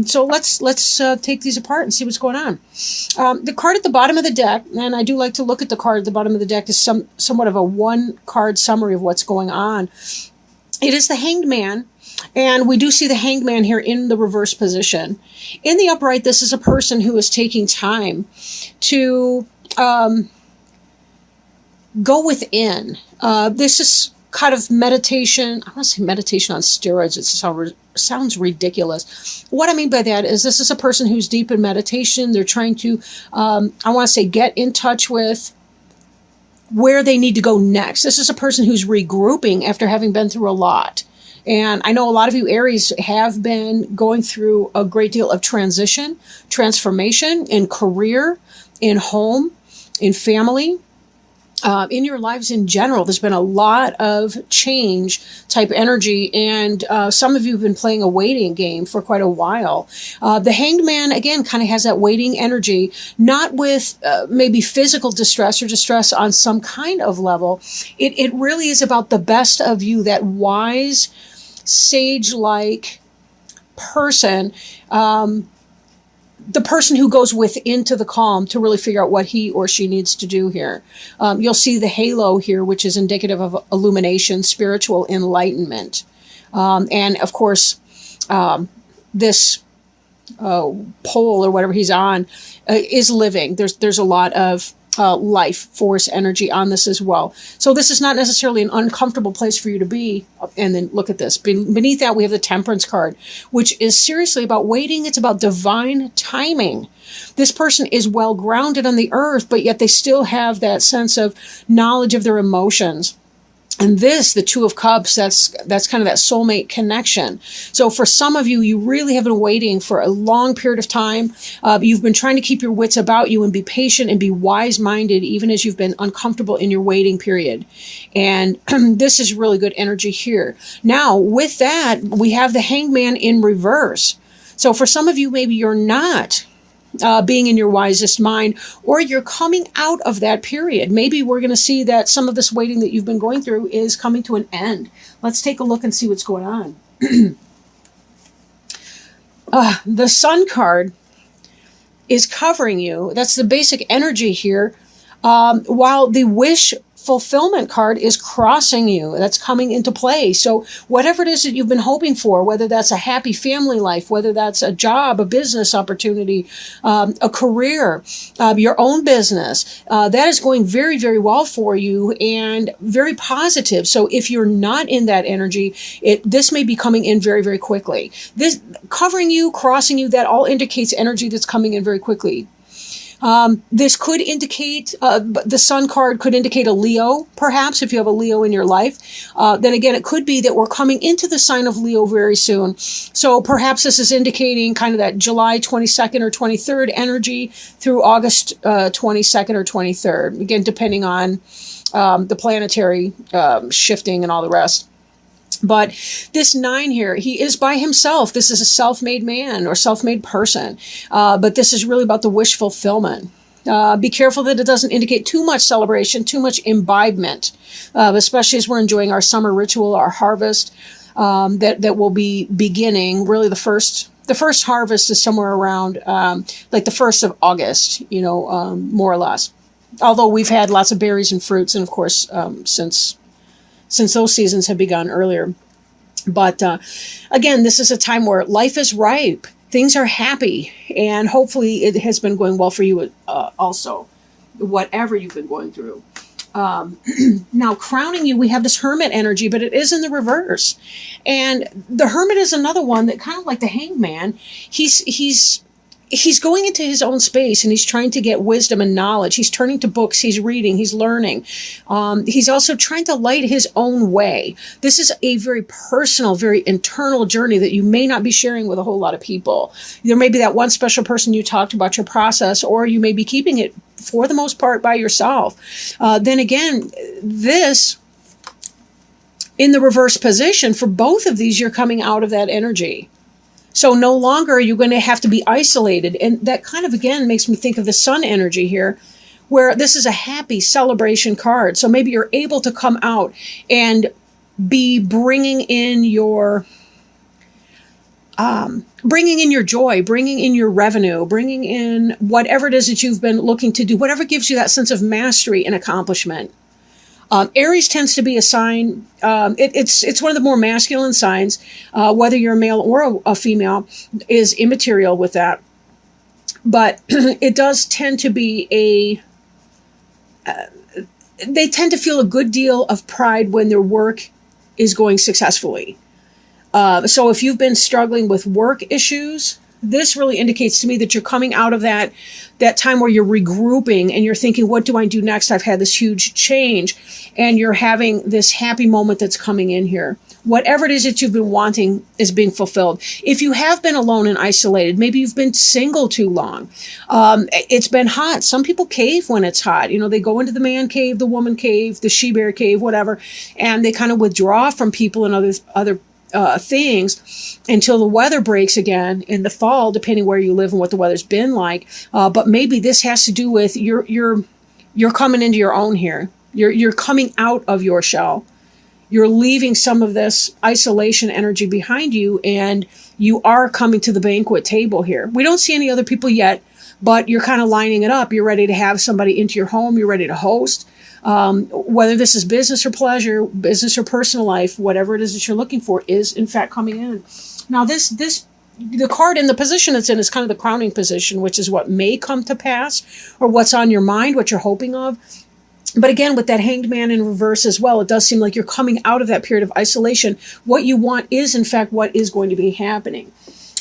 So let's take these apart and see what's going on. The card at the bottom of the deck, and I do like to look at the card at the bottom of the deck, is somewhat of a one-card summary of what's going on. It is the Hanged Man, and we do see the Hanged Man here in the reverse position. In the upright, this is a person who is taking time to go within. This is kind of meditation. I want to say meditation on steroids. It sounds ridiculous. What I mean by that is this is a person who's deep in meditation. They're trying to, I want to say, get in touch with where they need to go next. This is a person who's regrouping after having been through a lot. And I know a lot of you Aries have been going through a great deal of transition, transformation in career, in home, in family. In your lives in general, there's been a lot of change type energy, and some of you have been playing a waiting game for quite a while. The Hanged Man, again, kind of has that waiting energy, not with maybe physical distress or distress on some kind of level. It really is about the best of you, that wise, sage-like person, the person who goes into the calm to really figure out what he or she needs to do here. You'll see the halo here, which is indicative of illumination, spiritual enlightenment. And of course, this pole or whatever he's on is living. There's a lot of life force energy on this as well. So this is not necessarily an uncomfortable place for you to be. And then look at this. Beneath that, we have the Temperance card, which is seriously about waiting. It's about divine timing. This person is well grounded on the earth, but yet they still have that sense of knowledge of their emotions. And this, the Two of Cups, that's kind of that soulmate connection. So for some of you, you really have been waiting for a long period of time. You've been trying to keep your wits about you and be patient and be wise-minded, even as you've been uncomfortable in your waiting period. And this is really good energy here. Now, with that, we have the Hanged Man in reverse. So for some of you, maybe you're not being in your wisest mind, or you're coming out of that period. Maybe we're going to see that some of this waiting that you've been going through is coming to an end. Let's take a look and see what's going on. The Sun card is covering you. That's the basic energy here. While the Wish Fulfillment card is crossing you. That's coming into play. So whatever it is that you've been hoping for, whether that's a happy family life, whether that's a job, a business opportunity, a career, your own business, that is going very, very well for you and very positive. So if you're not in that energy, this may be coming in very, very quickly. This covering you, crossing you, that all indicates energy that's coming in very quickly. This could indicate, the Sun card could indicate a Leo, perhaps, if you have a Leo in your life. Then again, it could be that we're coming into the sign of Leo very soon. So perhaps this is indicating kind of that July 22nd or 23rd energy through August 22nd or 23rd. Again, depending on the planetary shifting and all the rest. But this 9 here, he is by himself. This is a self-made man or self-made person. But this is really about the wish fulfillment. Be careful that it doesn't indicate too much celebration, too much imbibement, especially as we're enjoying our summer ritual, our harvest that will be beginning. Really, the first harvest is somewhere around like the 1st of August, more or less. Although we've had lots of berries and fruits, and of course, since those seasons have begun earlier. But again, this is a time where life is ripe. Things are happy. And hopefully it has been going well for you also, whatever you've been going through. Now, crowning you, we have this Hermit energy, but it is in the reverse. And the Hermit is another one that, kind of like the Hanged Man, he's going into his own space and he's trying to get wisdom and knowledge. He's turning to books, he's reading, he's learning. He's also trying to light his own way. This is a very personal, very internal journey that you may not be sharing with a whole lot of people. There may be that one special person you talked about your process, or you may be keeping it for the most part by yourself. Then again, this in the reverse position, for both of these, you're coming out of that energy. So no longer are you going to have to be isolated. And that kind of, again, makes me think of the Sun energy here, where this is a happy celebration card. So maybe you're able to come out and be bringing in your bringing in your joy, bringing in your revenue, bringing in whatever it is that you've been looking to do, whatever gives you that sense of mastery and accomplishment. Aries tends to be a sign. It's one of the more masculine signs. Whether you're a male or a female is immaterial with that, but it does tend to be they tend to feel a good deal of pride when their work is going successfully. So if you've been struggling with work issues, this really indicates to me that you're coming out of that time where you're regrouping and you're thinking, what do I do next? I've had this huge change, and you're having this happy moment that's coming in here. Whatever it is that you've been wanting is being fulfilled. If you have been alone and isolated, maybe you've been single too long. It's been hot. Some people cave when it's hot. They go into the man cave, the woman cave, the she-bear cave, whatever, and they kind of withdraw from people and other things until the weather breaks again in the fall, depending where you live and what the weather's been like. But maybe this has to do with you're coming into your own here. You're coming out of your shell. You're leaving some of this isolation energy behind you, and you are coming to the banquet table here. We don't see any other people yet, but you're kind of lining it up. You're ready to have somebody into your home. You're ready to host. Whether this is business or pleasure, business or personal life, whatever it is that you're looking for is in fact coming in. Now the card in the position it's in is kind of the crowning position, which is what may come to pass or what's on your mind, what you're hoping of. But again, with that Hanged Man in reverse as well, it does seem like you're coming out of that period of isolation. What you want is in fact what is going to be happening,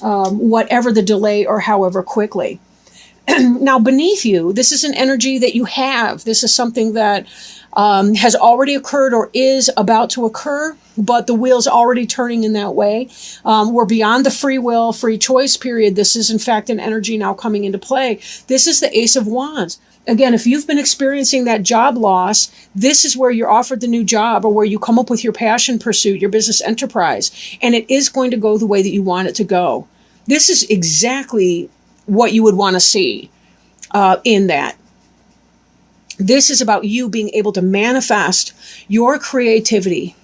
whatever the delay or however quickly. Now, beneath you, this is an energy that you have. This is something that has already occurred or is about to occur, but the wheel's already turning in that way. We're beyond the free will, free choice period. This is, in fact, an energy now coming into play. This is the Ace of Wands. Again, if you've been experiencing that job loss, this is where you're offered the new job or where you come up with your passion pursuit, your business enterprise, and it is going to go the way that you want it to go. This is exactly what you would want to see in that. This is about you being able to manifest your creativity,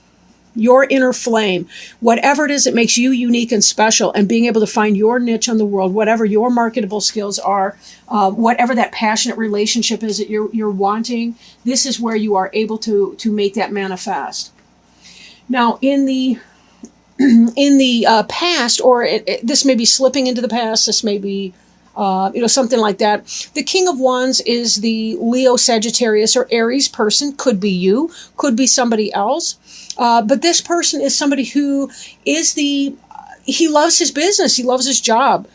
your inner flame, whatever it is that makes you unique and special, and being able to find your niche on the world, whatever your marketable skills are, whatever that passionate relationship is that you're wanting. This is where you are able to make that manifest. Now, in the past, or this may be slipping into the past, this may be something like that. The King of Wands is the Leo, Sagittarius, or Aries person. Could be you, could be somebody else. But this person is somebody who is he loves his business. He loves his job.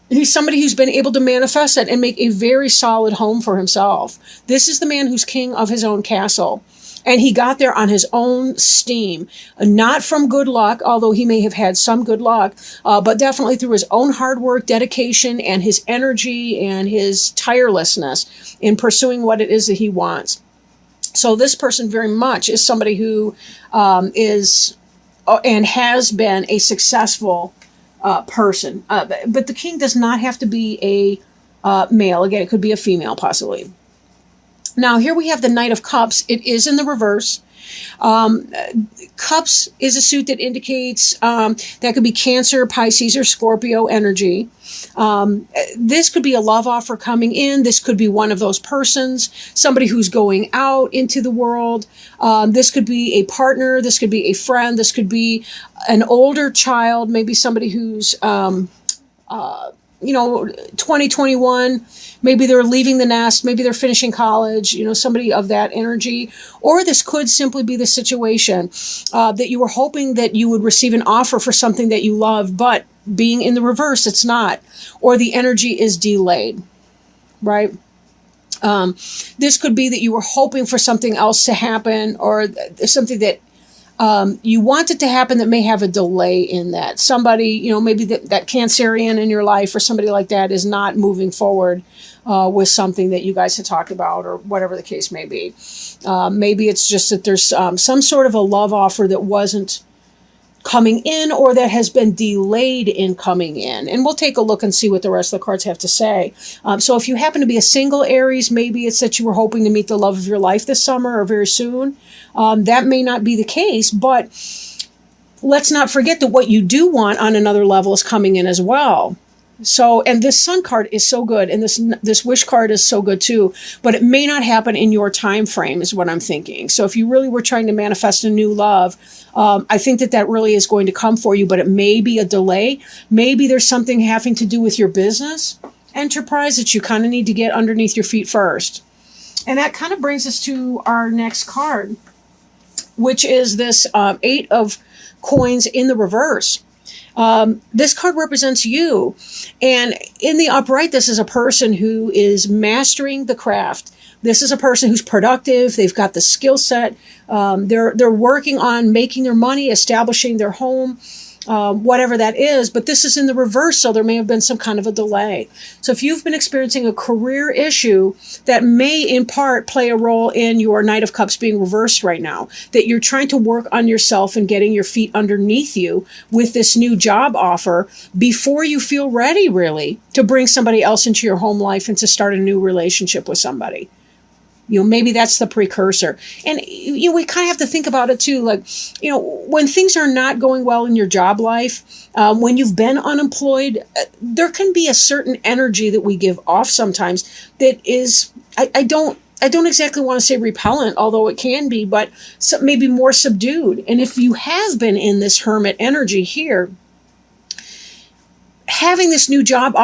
He's somebody who's been able to manifest it and make a very solid home for himself. This is the man who's king of his own castle. And he got there on his own steam, not from good luck, although he may have had some good luck, but definitely through his own hard work, dedication, and his energy and his tirelessness in pursuing what it is that he wants. So this person very much is somebody who is and has been a successful person. But the king does not have to be a male. Again, it could be a female possibly. Now, here we have the Knight of Cups. It is in the reverse. Cups is a suit that indicates that could be Cancer, Pisces, or Scorpio energy. This could be a love offer coming in. This could be one of those persons, somebody who's going out into the world. This could be a partner. This could be a friend. This could be an older child, maybe somebody who's 2021, maybe they're leaving the nest, maybe they're finishing college, somebody of that energy. Or this could simply be the situation that you were hoping that you would receive an offer for something that you love, but being in the reverse, it's not. Or the energy is delayed, right? This could be that you were hoping for something else to happen, or something that you want it to happen that may have a delay in that. Somebody, maybe that Cancerian in your life or somebody like that is not moving forward with something that you guys had talked about, or whatever the case may be. Maybe it's just that there's some sort of a love offer that wasn't coming in, or that has been delayed in coming in. And we'll take a look and see what the rest of the cards have to say. So if you happen to be a single Aries, maybe it's that you were hoping to meet the love of your life this summer or very soon. That may not be the case, but let's not forget that what you do want on another level is coming in as well. So, and this Sun card is so good, and this Wish card is so good too, but it may not happen in your time frame is what I'm thinking. So if you really were trying to manifest a new love, I think that really is going to come for you, but it may be a delay. Maybe there's something having to do with your business enterprise that you kind of need to get underneath your feet first. And that kind of brings us to our next card, which is this 8 of coins in the reverse. This card represents you. And in the upright, this is a person who is mastering the craft. This is a person who's productive. They've got the skill set. They're working on making their money, establishing their home, whatever that is. But this is in the reverse, so there may have been some kind of a delay. So if you've been experiencing a career issue that may in part play a role in your Knight of Cups being reversed right now, that you're trying to work on yourself and getting your feet underneath you with this new job offer before you feel ready really to bring somebody else into your home life and to start a new relationship with somebody. Maybe that's the precursor. And, we kind of have to think about it too. Like, when things are not going well in your job life, when you've been unemployed, there can be a certain energy that we give off sometimes that is, I don't exactly want to say repellent, although it can be, but maybe more subdued. And if you have been in this hermit energy here, having this new job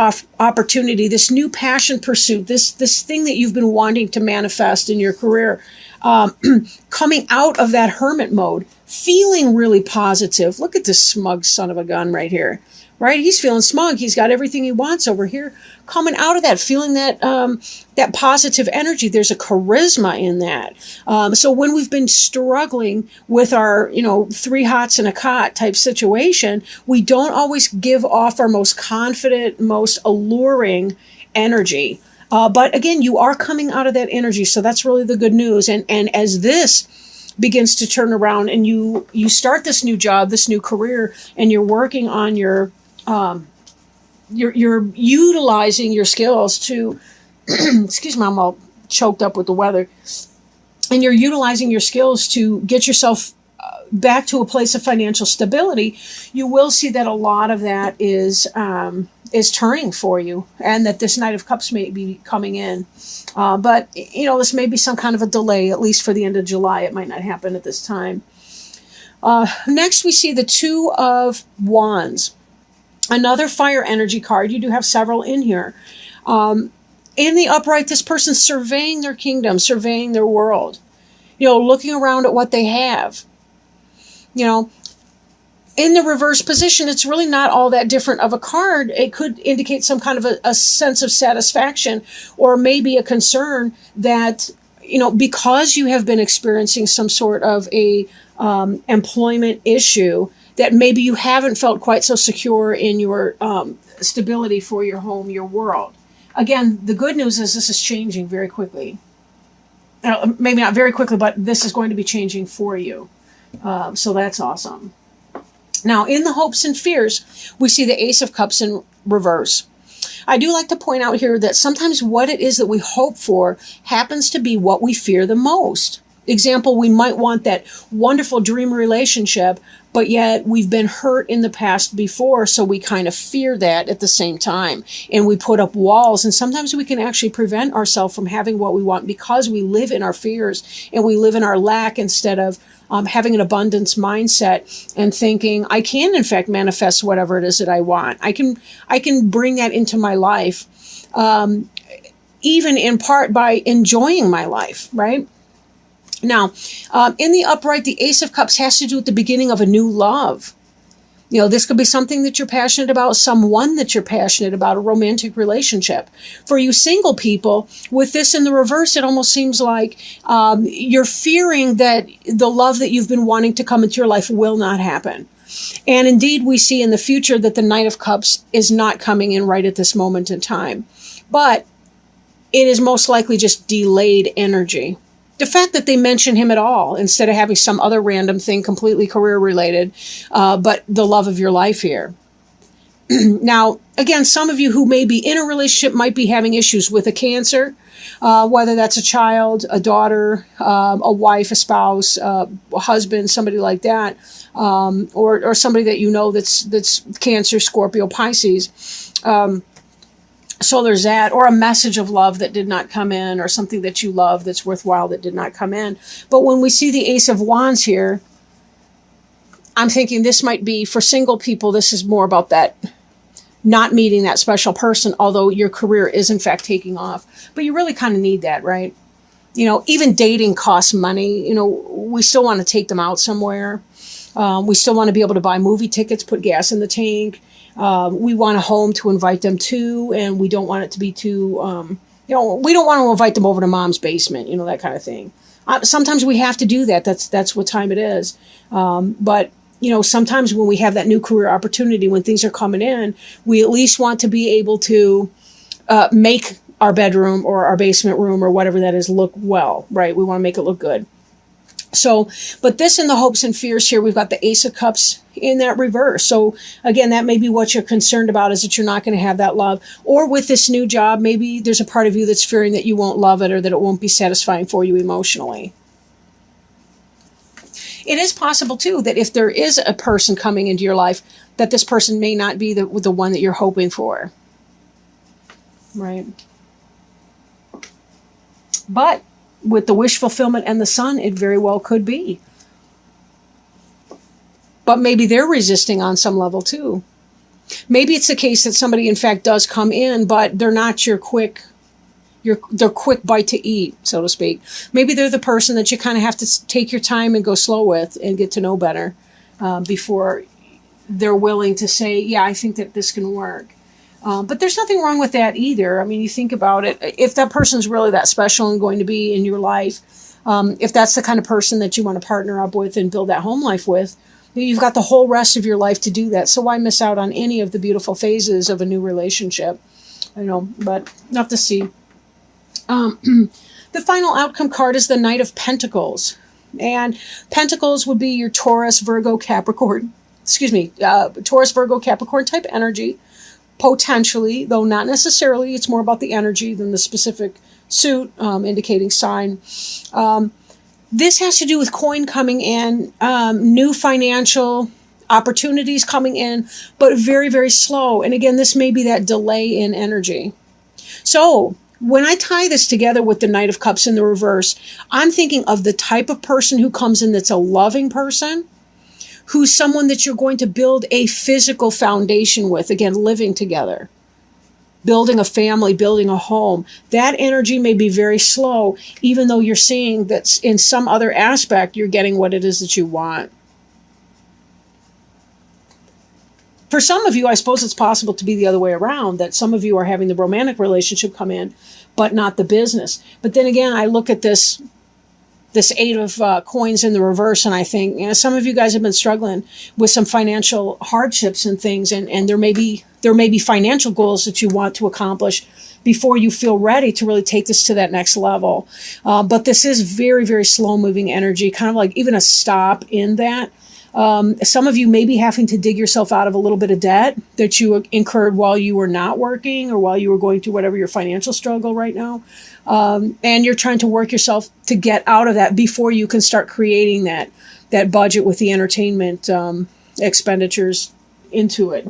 opportunity, this new passion pursuit, this thing that you've been wanting to manifest in your career, coming out of that hermit mode, feeling really positive. Look at this smug son of a gun right here, right? He's feeling smug. He's got everything he wants over here. Coming out of that, feeling that that positive energy. There's a charisma in that. So when we've been struggling with our, 3 hots and a cot type situation, we don't always give off our most confident, most alluring energy. But again, you are coming out of that energy. So that's really the good news. And as this begins to turn around and you start this new job, this new career, and you're working on you're utilizing your skills to, excuse me, I'm all choked up with the weather, and you're utilizing your skills to get yourself back to a place of financial stability, you will see that a lot of that is turning for you, and that this Knight of Cups may be coming in. But, this may be some kind of a delay, at least for the end of July. It might not happen at this time. Next, we see the 2 of Wands. Another fire energy card. You do have several in here. In the upright, this person's surveying their kingdom, surveying their world, looking around at what they have. In the reverse position, it's really not all that different of a card. It could indicate some kind of a sense of satisfaction, or maybe a concern that, because you have been experiencing some sort of a employment issue, that maybe you haven't felt quite so secure in your stability for your home, your world. Again, the good news is this is changing very quickly. Maybe not very quickly, but this is going to be changing for you. So that's awesome. Now, in the hopes and fears, we see the Ace of Cups in reverse. I do like to point out here that sometimes what it is that we hope for happens to be what we fear the most. Example, we might want that wonderful dream relationship, but yet we've been hurt in the past before, so we kind of fear that at the same time. And we put up walls, and sometimes we can actually prevent ourselves from having what we want because we live in our fears and we live in our lack instead of having an abundance mindset and thinking, I can in fact manifest whatever it is that I want. I can bring that into my life, even in part by enjoying my life, right? Now, in the upright, the Ace of Cups has to do with the beginning of a new love. This could be something that you're passionate about, someone that you're passionate about, a romantic relationship. For you single people, with this in the reverse, it almost seems like you're fearing that the love that you've been wanting to come into your life will not happen. And indeed, we see in the future that the Knight of Cups is not coming in right at this moment in time. But it is most likely just delayed energy. The fact that they mention him at all, instead of having some other random thing completely career related, but the love of your life here. Now, again, some of you who may be in a relationship might be having issues with a Cancer, whether that's a child, a daughter, a wife, a spouse, a husband, somebody like that, or somebody that you know that's Cancer, Scorpio, Pisces. So there's that, or a message of love that did not come in, or something that you love that's worthwhile that did not come in. But when we see the Ace of Wands here, I'm thinking this might be, for single people, this is more about that not meeting that special person, although your career is in fact taking off. But you really kind of need that, right? You know, even dating costs money. You know, we still want to take them out somewhere. We still want to be able to buy movie tickets, put gas in the tank. We want a home to invite them to, and we don't want it to be too, we don't want to invite them over to mom's basement, that kind of thing. Sometimes we have to do that. That's what time it is. But sometimes when we have that new career opportunity, when things are coming in, we at least want to be able to make our bedroom or our basement room or whatever that is look well, right? We want to make it look good. So, but this in the hopes and fears here, we've got the Ace of Cups in that reverse. So again, that may be what you're concerned about, is that you're not going to have that love. Or with this new job, maybe there's a part of you that's fearing that you won't love it, or that it won't be satisfying for you emotionally. It is possible too that if there is a person coming into your life, that this person may not be the one that you're hoping for. Right? But with the wish fulfillment and the Sun, it very well could be. But maybe they're resisting on some level too. Maybe it's the case that somebody in fact does come in, but they're not their quick bite to eat, so to speak. Maybe they're the person that you kind of have to take your time and go slow with and get to know better before they're willing to say, yeah, I think that this can work. But there's nothing wrong with that either. I mean, you think about it. If that person's really that special and going to be in your life, if that's the kind of person that you want to partner up with and build that home life with, you've got the whole rest of your life to do that. So why miss out on any of the beautiful phases of a new relationship? But we'll have to see. The final outcome card is the Knight of Pentacles. And Pentacles would be your Taurus, Virgo, Capricorn. Taurus, Virgo, Capricorn type energy. Potentially, though not necessarily. It's more about the energy than the specific suit indicating sign. This has to do with coin coming in, new financial opportunities coming in, but very, very slow. And again, this may be that delay in energy. So when I tie this together with the Knight of Cups in the reverse, I'm thinking of the type of person who comes in that's a loving person, who's someone that you're going to build a physical foundation with, again, living together, building a family, building a home. That energy may be very slow, even though you're seeing that in some other aspect, you're getting what it is that you want. For some of you, I suppose it's possible to be the other way around, that some of you are having the romantic relationship come in, but not the business. But then again, I look at this Eight of Coins in the reverse, and I think, some of you guys have been struggling with some financial hardships and things, and there may be financial goals that you want to accomplish before you feel ready to really take this to that next level. But this is very, very slow-moving energy, kind of like even a stop in that. Some of you may be having to dig yourself out of a little bit of debt that you incurred while you were not working, or while you were going through whatever your financial struggle right now. And you're trying to work yourself to get out of that before you can start creating that budget with the entertainment expenditures into it.